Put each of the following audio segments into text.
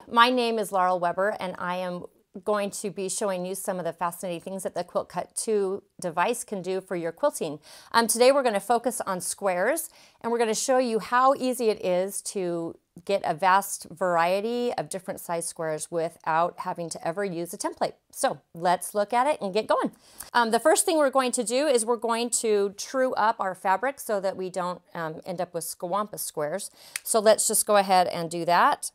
My name is Laurel Weber, and I am going to be showing you some of the fascinating things that the QuiltCut2 device can do for your quilting. Today we're going to focus on squares, and we're going to show you how easy it is to get a vast variety of different size squares without having to ever use a template. So let's look at it and get going. The first thing we're going to do is we're going to true up our fabric so that we don't end up with squampus squares. So let's just go ahead and do that.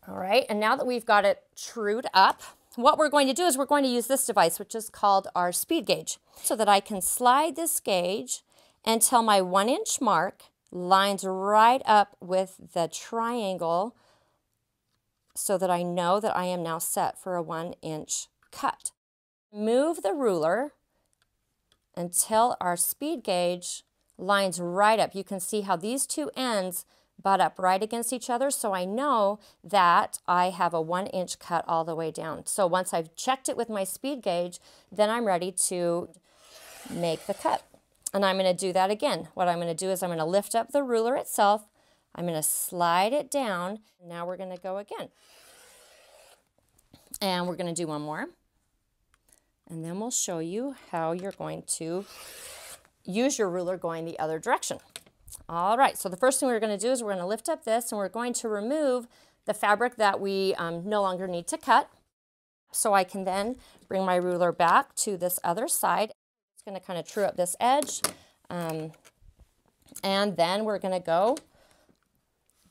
All right, and now that we've got it trued up, what we're going to do is we're going to use this device, which is called our speed gauge, so that I can slide this gauge until my 1-inch mark lines right up with the triangle so that I know that I am now set for a 1-inch cut. Move the ruler until our speed gauge lines right up. You can see how these two ends butt up right against each other, so I know that I have a 1-inch cut all the way down. So once I've checked it with my speed gauge, then I'm ready to make the cut. And I'm going to do that again. What I'm going to do is I'm going to lift up the ruler itself, I'm going to slide it down, now we're going to go again. And we're going to do one more. And then we'll show you how you're going to use your ruler going the other direction. All right, so the first thing we're going to do is we're going to lift up this and we're going to remove the fabric that we no longer need to cut. So I can then bring my ruler back to this other side. It's going to kind of true up this edge. And then we're going to go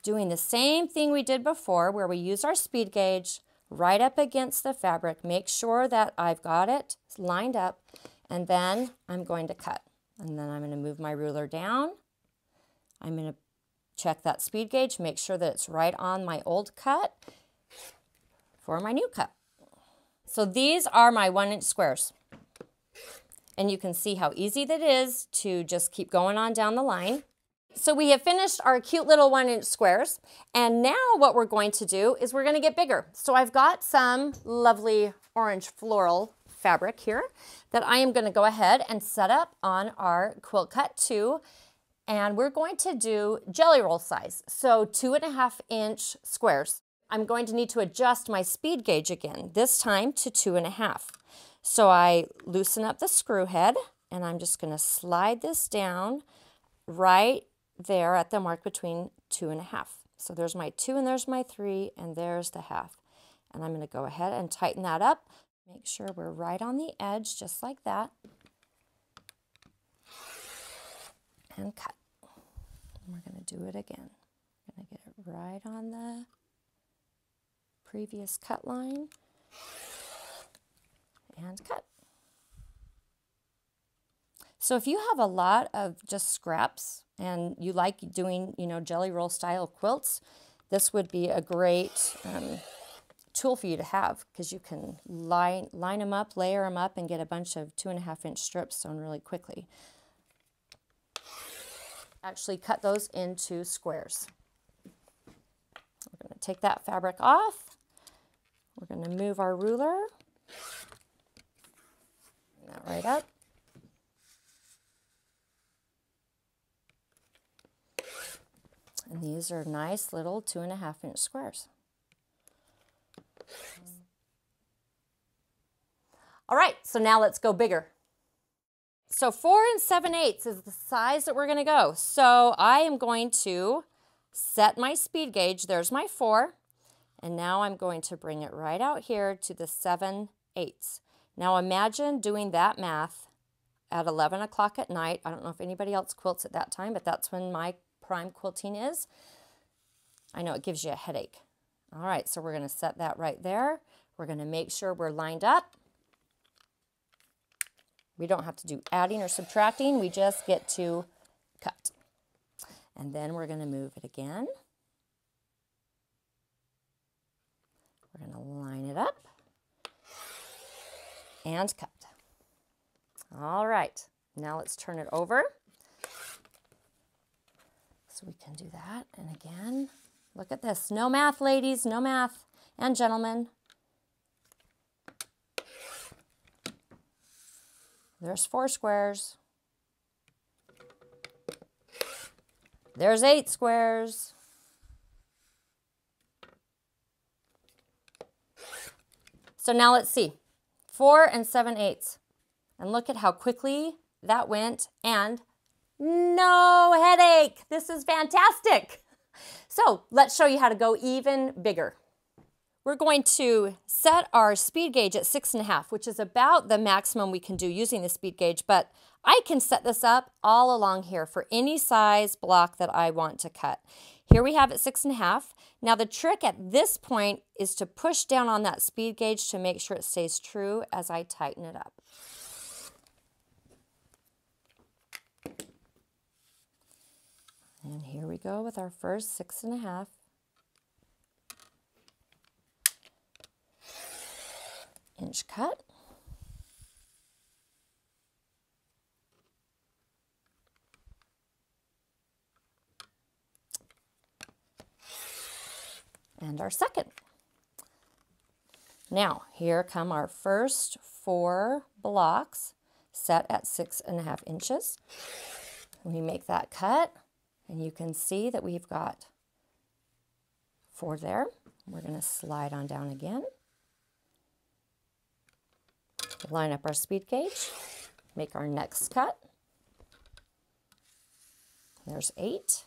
doing the same thing we did before, where we use our speed gauge right up against the fabric. Make sure that I've got it lined up, and then I'm going to cut. And then I'm going to move my ruler down. I'm going to check that speed gauge, make sure that it's right on my old cut for my new cut. So these are my 1-inch squares. And you can see how easy that is to just keep going on down the line. So we have finished our cute little 1-inch squares. And now what we're going to do is we're going to get bigger. So I've got some lovely orange floral fabric here that I am going to go ahead and set up on our QuiltCut2. And we're going to do jelly roll size, so 2.5-inch squares. I'm going to need to adjust my speed gauge again, this time to 2.5. So I loosen up the screw head, and I'm just going to slide this down right there at the mark between 2.5. So there's my 2, and there's my 3, and there's the half. And I'm going to go ahead and tighten that up. Make sure we're right on the edge, just like that. And cut. And we're going to do it again. I'm going to get it right on the previous cut line and cut. So if you have a lot of just scraps and you like doing, jelly roll style quilts, this would be a great tool for you to have, because you can line them up, layer them up, and get a bunch of 2.5-inch strips sewn really quickly. Actually cut those into squares. We're going to take that fabric off. We're going to move our ruler. Bring that right up. And these are nice little 2.5-inch squares. All right, so now let's go bigger. So 4 7/8 is the size that we're going to go. So I am going to set my speed gauge. There's my 4. And now I'm going to bring it right out here to the 7/8. Now imagine doing that math at 11 o'clock at night. I don't know if anybody else quilts at that time, but that's when my prime quilting is. I know it gives you a headache. All right, so we're going to set that right there. We're going to make sure we're lined up. We don't have to do adding or subtracting. We just get to cut. And then we're going to move it again. We're going to line it up and cut. All right. Now let's turn it over. So we can do that. And again, look at this. No math, ladies. No math. And gentlemen. There's 4 squares. There's 8 squares. So now let's see, 4 7/8. And look at how quickly that went, and no headache. This is fantastic. So let's show you how to go even bigger. We're going to set our speed gauge at 6.5, which is about the maximum we can do using the speed gauge, but I can set this up all along here for any size block that I want to cut. Here we have it 6.5. Now the trick at this point is to push down on that speed gauge to make sure it stays true as I tighten it up. And here we go with our first 6.5. Inch cut. And our second. Now, here come our first 4 blocks set at 6.5 inches. We make that cut, and you can see that we've got 4 there. We're going to slide on down again. Line up our speed gauge, make our next cut. There's 8.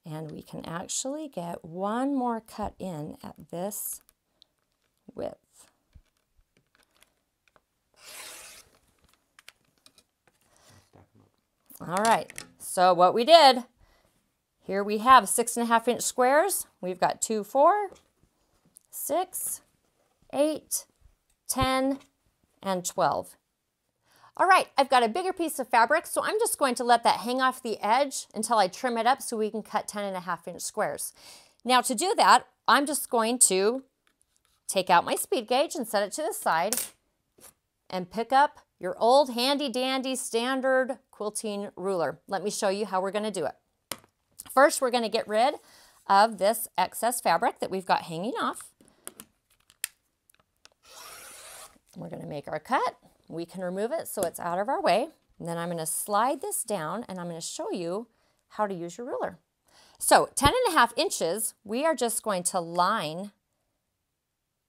And we can actually get one more cut in at this width. All right, so what we did, here we have 6.5 inch squares. We've got 2, 4, 6, 8, 10, and 12. All right, I've got a bigger piece of fabric, so I'm just going to let that hang off the edge until I trim it up so we can cut 10.5 inch squares. Now to do that, I'm just going to take out my speed gauge and set it to the side and pick up your old handy dandy standard quilting ruler. Let me show you how we're going to do it. First, we're going to get rid of this excess fabric that we've got hanging off. We're going to make our cut. We can remove it so it's out of our way. And then I'm going to slide this down and I'm going to show you how to use your ruler. So 10.5 inches, we are just going to line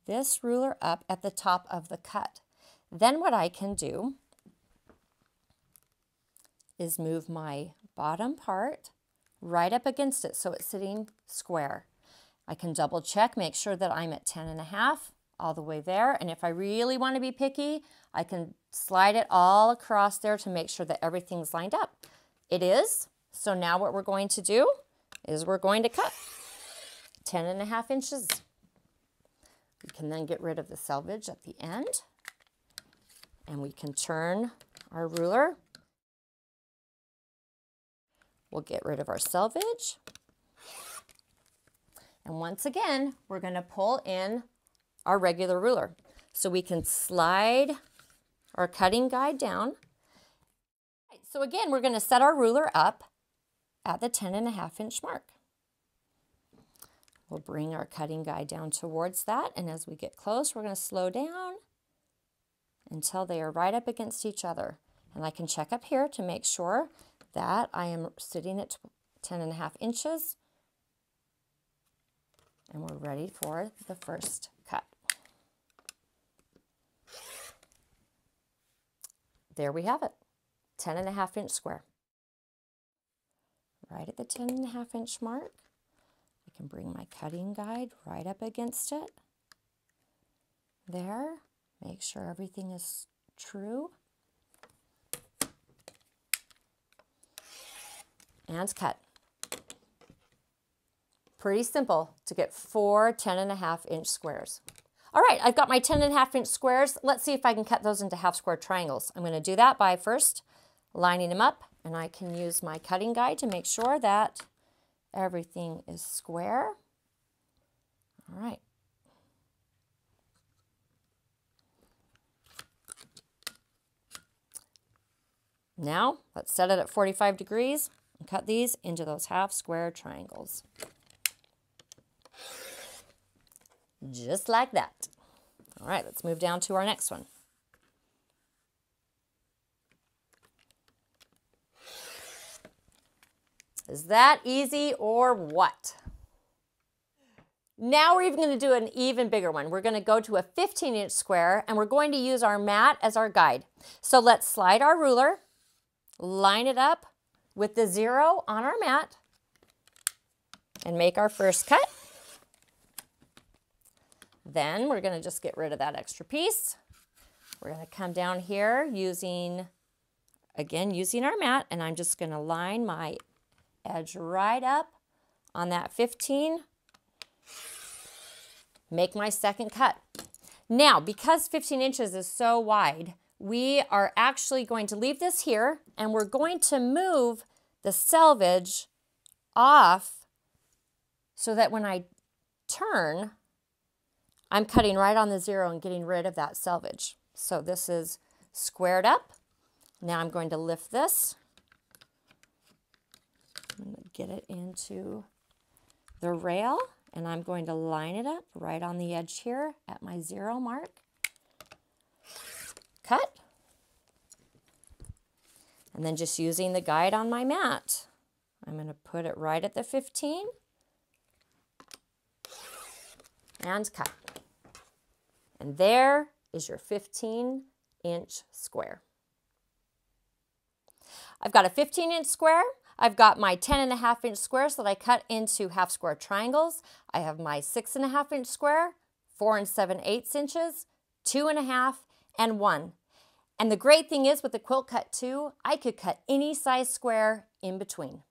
this ruler up at the top of the cut. Then what I can do is move my bottom part right up against it so it's sitting square. I can double check, make sure that I'm at 10.5 all the way there. And if I really want to be picky, I can slide it all across there to make sure that everything's lined up. It is. So now what we're going to do is we're going to cut 10.5 inches. We can then get rid of the selvage at the end. And we can turn our ruler. We'll get rid of our selvage. And once again, we're going to pull in our regular ruler. So we can slide our cutting guide down. So again, we're going to set our ruler up at the 10.5 inch mark. We'll bring our cutting guide down towards that, and as we get close, we're going to slow down until they are right up against each other. And I can check up here to make sure that I am sitting at 10.5 inches, and we're ready for the first cut. There we have it, 10.5 inch square. Right at the 10.5 inch mark, I can bring my cutting guide right up against it. There, make sure everything is true. And cut. Pretty simple to get 4 10.5 inch squares. All right, I've got my 10.5 inch squares. Let's see if I can cut those into half square triangles. I'm going to do that by first lining them up, and I can use my cutting guide to make sure that everything is square. All right. Now, let's set it at 45 degrees and cut these into those half square triangles. Just like that. All right, let's move down to our next one. Is that easy or what? Now we're even going to do an even bigger one. We're going to go to a 15-inch square, and we're going to use our mat as our guide. So let's slide our ruler, line it up with the 0 on our mat, and make our first cut. Then we're going to just get rid of that extra piece. We're going to come down here using our mat, and I'm just going to line my edge right up on that 15. Make my second cut. Now, because 15 inches is so wide, we are actually going to leave this here, and we're going to move the selvage off so that when I turn, I'm cutting right on the 0 and getting rid of that selvage. So this is squared up. Now I'm going to lift this. I'm going to get it into the rail, and I'm going to line it up right on the edge here at my 0 mark. Cut. And then just using the guide on my mat, I'm going to put it right at the 15 and cut. And there is your 15-inch square. I've got a 15-inch square. I've got my 10.5-inch squares that I cut into half square triangles. I have my 6.5-inch square, 4 7/8 inches, 2.5, and 1. And the great thing is with the QuiltCut 2, I could cut any size square in between.